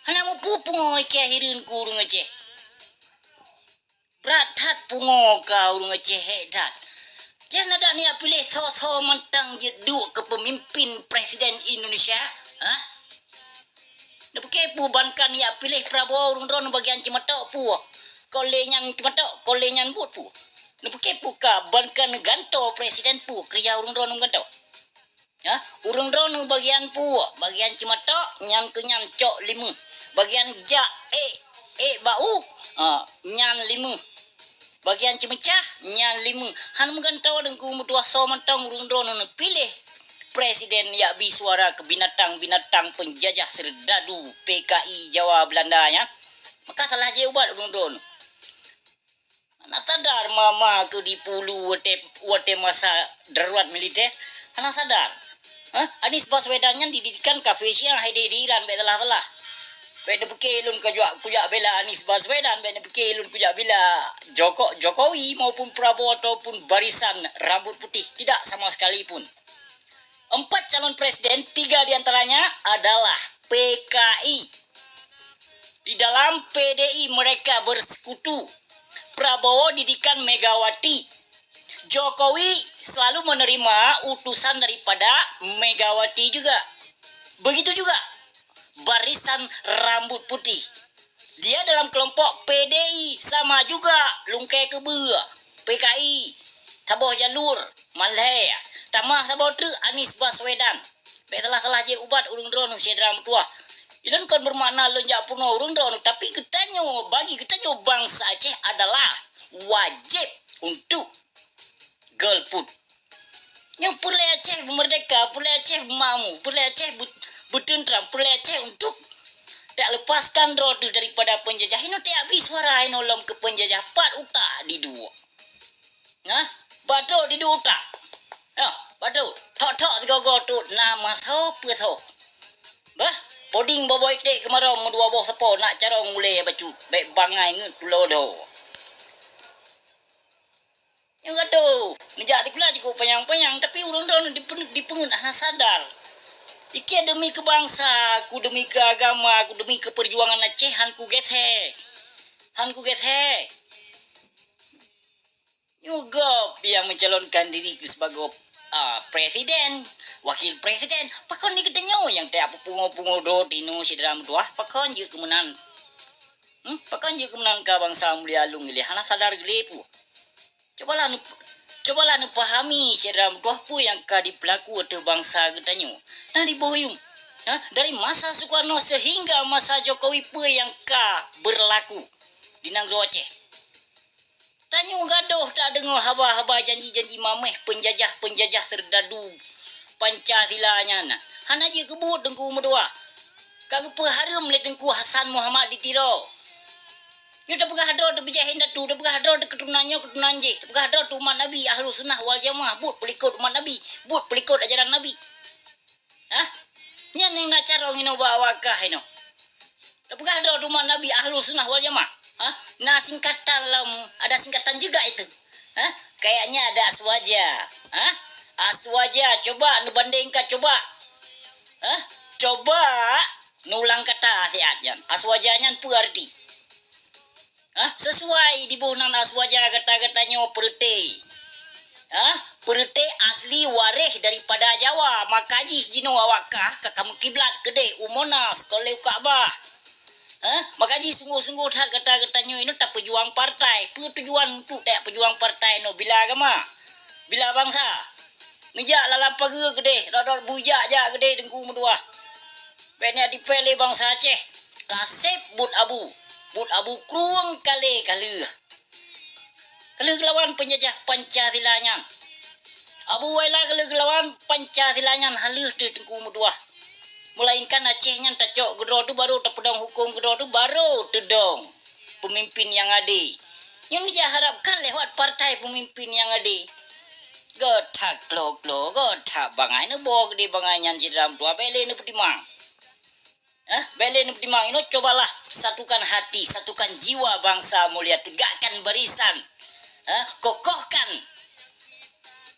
Hana mo pupungo ikahirin ko urung Aceh. Berat pungo ka urung Aceh hedat. Jangan ada niat pilih so mentang jedu kepemimpin Presiden Indonesia. Hah? Nak pakai pu bankan niat pilih Prabowo urung drone bagian cimatok pu. Kolenyan cimatok, kolenyan but pu. Nak pakai pu ka bankan ganto Presiden pu kerja urung drone ganto. Ya, urung drone bagian pu, bagian cimatok nyan kenyan cok 5. Bagian ja bau nyan 5. Bagian cemecah nyan 5. Han menggantau dengku mutua so mentang urung drone pilih presiden ya bi suara ke binatang-binatang penjajah serdadu PKI Jawa Belanda ya. Maka salah je ubat urung drone. Anak sadar mama ke di pulu wate masa darurat militer. Anak sadar. Anies Baswedan yang dididikan kafe siang hai di Iran belah-belah. Benda pekelun kujak bela Anies Baswedan, benda pekelun kujak bela Jokowi maupun Prabowo ataupun barisan rambut putih. Tidak sama sekali pun. 4 calon presiden, 3 diantaranya adalah PKI. Di dalam PDI mereka bersekutu. Prabowo didikan Megawati. Jokowi selalu menerima utusan daripada Megawati juga. Begitu juga barisan rambut putih. Dia dalam kelompok PDI sama juga lungkai kebua PKI. Taboh jalur Malaya. Tamah taboh tu Anies Baswedan. Salah je ubat urung drone sedram tua. Ilan kan bermakna lonjak puno urung drone, tapi ketanyo bagi ketanyo bangsa Aceh adalah wajib untuk golput. Yang Pulai Aceh merdeka, Pulai Aceh mamu, Pulai Aceh bertentram, Pulai Aceh untuk tak lepaskan roda daripada penjajah. Ini tak habis suara nolom ke penjajah. 4 utak di 2. Batu di 2 utak. Batu. Tok-tok 3 gotot. Nama so, peso. Poding bawa itik kemarau medua boh sepo nak cara mulai bacut. Baik bangai ngut pulodo. Yang kata, nejak tikula cukup panyang-panyang, tapi urang-urang dipengen sadar. Iki demi kebangsa, ku demi keagama, ku demi keperjuangan Aceh, hanku gethe. Juga yang mencalonkan diri sebagai presiden, wakil presiden, pakon ni ketenyo yang tak pungo-pungo do tino sidram tuah, pakon je kemenang. Pakon je kemenang ka bangsa mulia alung gile, hana sadar gile pu. Cobalah nu pahami sidram tuah pu yang ka dipelaku atau bangsa ketenyo. Nah diboyung. Dari masa Soekarno sehingga masa Jokowi pu yang ka berlaku di Negeri Aceh. Tanyo gaduh tak dengar haba-haba janji-janji mameh penjajah serdadu Pancasila-nya. Hana je kebut dengku medua. Kagak harum le dengku Hasan Muhammad ditiro. Yo dah pegah hadro de bejahin datu, dah pegah hadro de keturunannya keturunan je. Dah pegah hadro tu umat Nabi Ahlus Sunnah wal Jamaah, but pelikut umat Nabi, but pelikut ajaran Nabi. Yang nak cara ngino bawa kah ino. Dah pegah hadro tu umat Nabi Ahlus Sunnah wal Jamaah. Nah singkatan ada singkatan juga itu. Kayaknya ada aswaja. Aswaja coba nu bandingkan coba. Coba nulang kata siatnya. Aswajanya apa arti? Sesuai di bunan aswaja kata-katanya perute. Perute asli waris daripada Jawa. Makaji jino awakah ke kamu kiblat kedai Umonas koleu Kaabah. Makaji sungguh-sungguh tak kata-katanya ini tak pejuang partai. Tujuan tu tak pejuang partai no bila agama. Bila bangsa. Mijak lalam pagi gede, dodol bujak ja gede dengku medua. Banyak dipilih bangsa Aceh. Kasep but abu kruang kali. Kalau lawan penjajah Pancasilanya. Abu Waila kalau lawan Pancasilanya halus di dengku medua. Melainkan Acehnya tacok gedor tu baru terpedang hukum gedor tu baru tedong pemimpin yang ada. Yang dia harapkan lewat partai pemimpin yang ada. Gotak klo gotak bangai ne bo gede bangai nyan jidram tua bele ne petimang. Bele ne petimang ini cobalah satukan hati, satukan jiwa bangsa mulia, tegakkan barisan. Kokohkan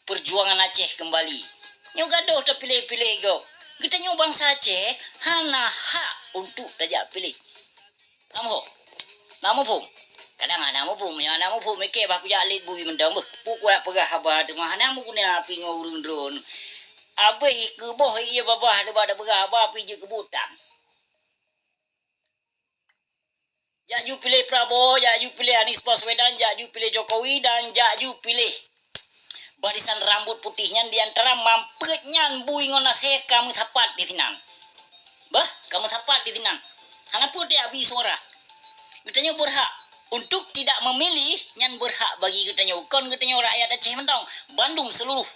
perjuangan Aceh kembali. Nyo gaduh terpilih-pilih go. Kita nyo bangsa Aceh hana hak untuk tajak pilih. Namu pun. Kadang namu pun mikir baku jalit bui mendam bu kuat pegah habar tu mah namu kuna api ngurung drone. Abai ke boh ia babah ada pada pegah habar api je kebutan. Jaju pilih Prabowo, jaju pilih Anies Baswedan, jaju pilih Jokowi dan jaju pilih barisan rambut putihnya di antara mampetnya bui ngonas he kamu tepat di tinang. Bah, kamu tepat di tinang. Hana pun dia habis suara. Katanya berhak untuk tidak memilih, nyan berhak bagi katanya ukon katanya rakyat Aceh Mentong, Bandung seluruh.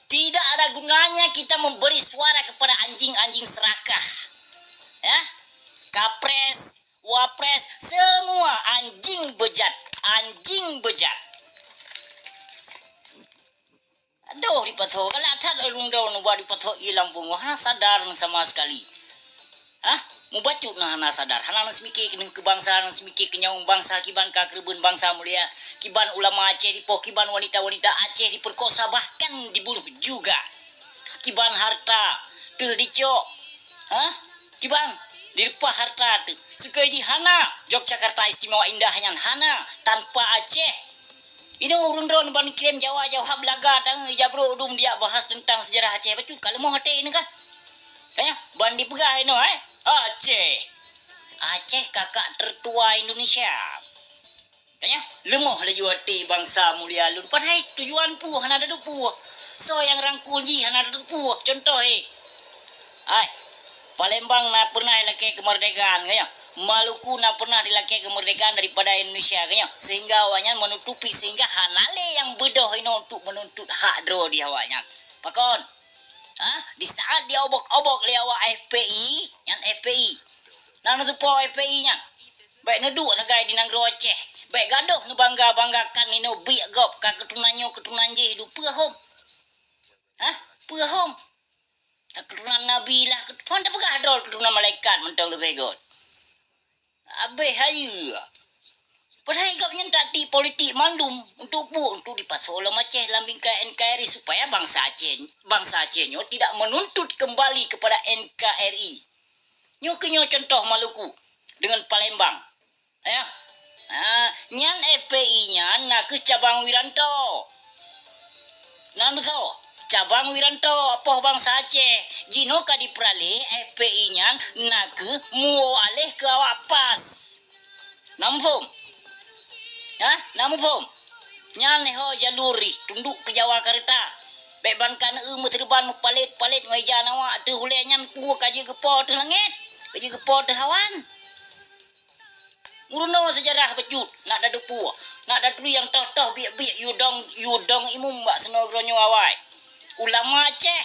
Tidak ada gunanya kita memberi suara kepada anjing-anjing serakah. Ya? Kapres, wapres, semua anjing bejat. Aduh dipatok, kalau ada orang daun buat dipatok hilang pun, sadar sama sekali. Mubacut na sadar hanan semiki kena kebangsaan semiki kenyang bangsa kiban ka kerebun bangsa mulia kiban ulama Aceh dipoh kiban wanita-wanita Aceh diperkosa bahkan dibunuh juga kiban harta teu dicok kiban dirpah harta tu sukai di hana Yogyakarta istimewa indahnya hana tanpa Aceh ini urun drone ban kirim Jawa belaga tang jabro udum dia bahas tentang sejarah Aceh betul kalau mau hati ini kan kayaknya bandi pegah ini Aceh kakak tertua Indonesia. Kayaknya lemoh lagi hati bangsa mulia lun. Padahal tujuan pu hana ada pu. So yang rangkul ji hana ada pu. Contoh Palembang na pernah dilakei kemerdekaan kayaknya. Maluku na pernah dilakei kemerdekaan daripada Indonesia kayaknya. Sehingga awaknya menutupi sehingga hanale yang bedoh ini untuk menuntut hak dro di awaknya. Pakon. Di saat dia obok-obok lewat FPI, yang FPI. Nang tu po FPI nya. Baik neduk sagai di Negeri Aceh. Baik gaduh nu bangga-banggakan ni no biak gop ka keturunannya keturunan je du pehom. Pehom. Keturunan Nabi lah, pon tak pegah dol keturunan malaikat mentang lebih god. Abe hayu. Padahal igapnya tadi politik mandum untuk dipasol Aceh lambing ke NKRI supaya bangsa Aceh tidak menuntut kembali kepada NKRI. Nyo contoh Maluku dengan Palembang. Nyan FPI-nya nak ke cabang Wiranto. Nanu tahu cabang Wiranto apa bangsa Aceh. Jino ka diperalih FPI-nya nak ke muo alih ke awak pas. Nampung. Namu pom. Nyan ho jaluri tunduk ke Jawa kereta. Baik bankan terban palit ngaja awak tu hule nyan pu kaji gepo tu langit. Kaji gepo tu hawan. Muruno sejarah becut nak dadu pu. Nak dadu yang toh biak yudong imum mbak senogronyo awai. Ulama Aceh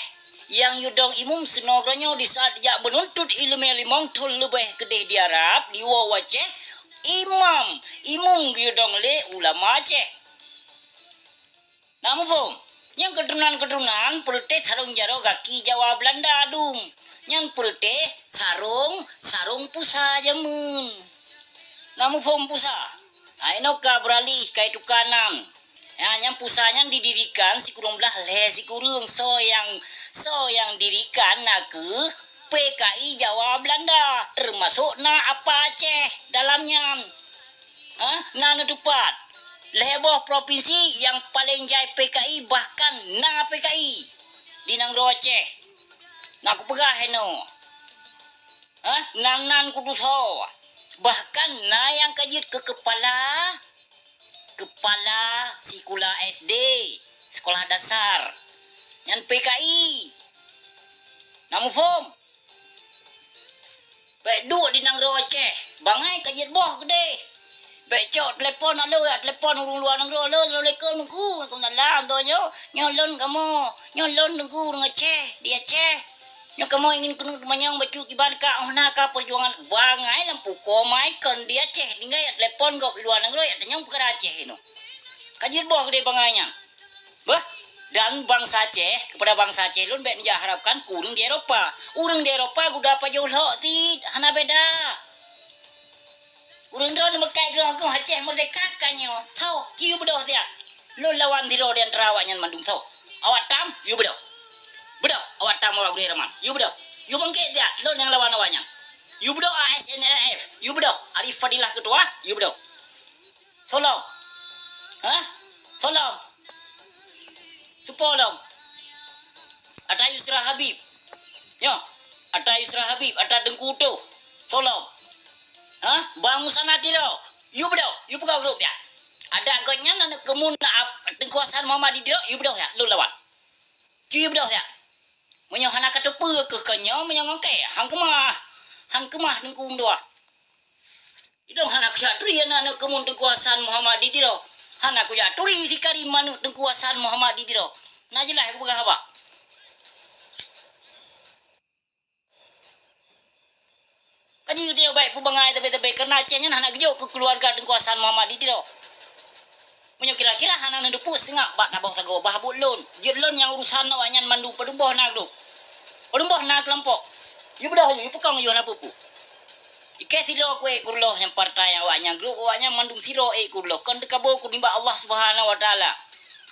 yang yudong imum senogronyo di saat dia menuntut ilmu limong tul lebih gede di Arab di Aceh. Imung gyudong le ulama Aceh. Namun pun, yang keturunan perute sarung jaro kaki Jawa Belanda adung. Yang perute sarung pusa jamun. Namun pun pusa. Ainoka beralih kai tukanang. Yang pusanya didirikan si kurung belah le si kurung so yang dirikan nak ke PKI Jawa Belanda termasuk apa Aceh dalamnya. Tepat leboh provinsi yang paling jai PKI bahkan PKI di Negeri Aceh. Nak aku pegah heno. Nan kudu tahu. Bahkan yang kajit ke kepala sekolah SD, sekolah dasar. Yang PKI. Namu fom. Baik duk di Negeri Aceh. Bangai kajit boh gede. Baik cok telepon urung luar negeri. Assalamualaikum ku. Waalaikumsalam doanya. Nyolon kamu. Nyolon nunggu dengan Aceh. Di Aceh. Yang kamu ingin kena manyang baju kibar ka ka perjuangan bangai lampu komai kan di Aceh. Tinggal ya telepon kau di luar negeri. Ya tanya perkara Aceh ini. Kajit boh gede bangainya. Dan bangsa Aceh kepada bangsa Aceh lun baik dia harapkan kurang di Eropa. Urang di Eropa guda apa jauh hok ti hana beda. Urang don mekai grong Aceh merdeka kanyo. Tau kiu bedoh dia. Lun lawan diro di antara awaknya mandung tau. Awak tam you bedoh. Bedoh awak tam awak gede raman. You bedoh. You bangkit dia lun yang lawan awaknya. You bedo ASNLF. You bedo Arif Fadilah ketua. You bedo. Tolong. Tolong. Supolong. Ata Yusra Habib. Yo. Ata Yusra Habib. Ata Dengkuto. Tolong. Bangun sana tidak. You bedo. You pegawai grup ya. Ada agaknya nak kemun tengkuasan Muhammad Didro. You bedo ya. Lu lawan. You bedo ya. Menyo hana kata pe ke kenyo menyo ngke. Hang kemah nengku doa. Idong hana kya turi nak kemun tengkuasan Muhammad Didro. Hana ku ya turi sikari manu tengkuasan Muhammad Didro. Najilah aku begah apa. Kaji dia baik pubangai tapi karena Acehnya hana gejo ke keluarga tengkuasan Muhammad Didro. Menyo kira-kira hana nendepu sengak bak tabah sago bah bulun. Jelon yang urusan nawanyan mandu pedumboh nak do. Pedumboh nak kelompok. You bedah you pukang you na pupu. Ike siro kue kurloh yang partai awaknya grup awaknya mandung siro kurloh. Kon dekabo kunimba Allah Subhanahu wa taala.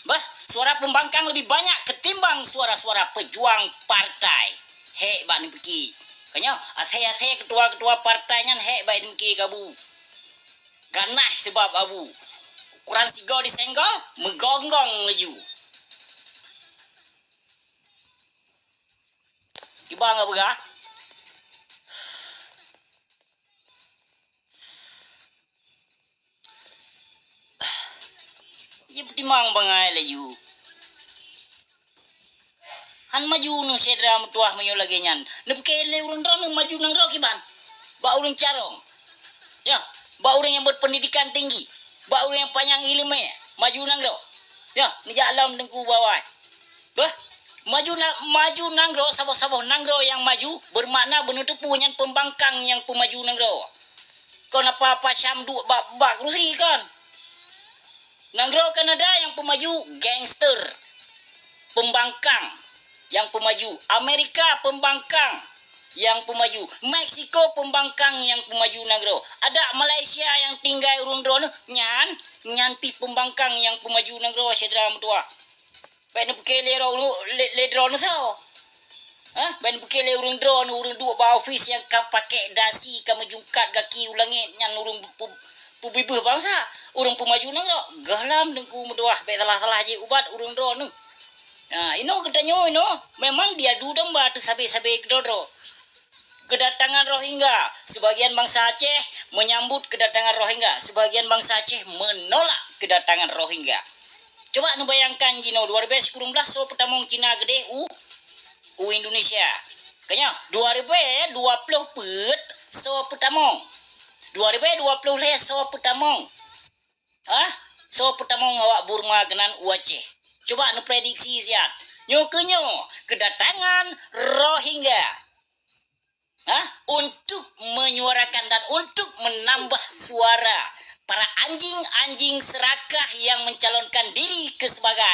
Bah, suara pembangkang lebih banyak ketimbang suara-suara pejuang partai. Hek bak ni pergi. Kanya athe ketua-ketua partainya hek bak ni pergi kabu. Ganah sebab abu. Ukuran sigo disenggol, megonggong leju. Ibang apa gak? Ia pertimang bangai leju. Han maju nu sedra mutuah menyo lagi nyan. Nepkele urun ron maju nang ro kiban. Ba urun carong. Ya, ba urun yang berpendidikan tinggi. Ba urun yang panjang ilmu maju nang ro. Ya, ni alam dengku bawah. Bah, maju nang ro sabo-sabo nang ro yang maju bermakna menutup punyan pembangkang yang pemaju nang ro. Kau apa-apa syam dua bak rusi kan. Nang ro Kanada yang pemaju gangster. Pembangkang yang pemaju, Amerika pembangkang yang pemaju, Meksiko pembangkang yang pemaju nagro. Ada Malaysia yang tinggal urung drone nyan pi pembangkang yang pemaju nagro sedra mutua. Ben pekele le drone sao. Ben pekele urung drone urung dua ba office yang ka pakai dasi ka majungkat kaki ulangit nyan urung pubibuh bangsa, urung pemaju nagro. Galam dengku mutua be salah-salah je ubat urung drone. Ino katanya memang dia dudang batu sabe-sabe kedodro. Kedatangan Rohingya, sebagian bangsa Aceh menyambut kedatangan Rohingya, sebagian bangsa Aceh menolak kedatangan Rohingya. Coba nu bayangkan jino 2019 so pertamong Cina gede Indonesia. Kanya 2020 pet so pertamong. 2020 le so pertamong. So pertamong awak Burma kenan Aceh. Coba nu prediksi siat. Nyokenyo kedatangan Rohingya. Untuk menyuarakan dan untuk menambah suara para anjing-anjing serakah yang mencalonkan diri ke sebagai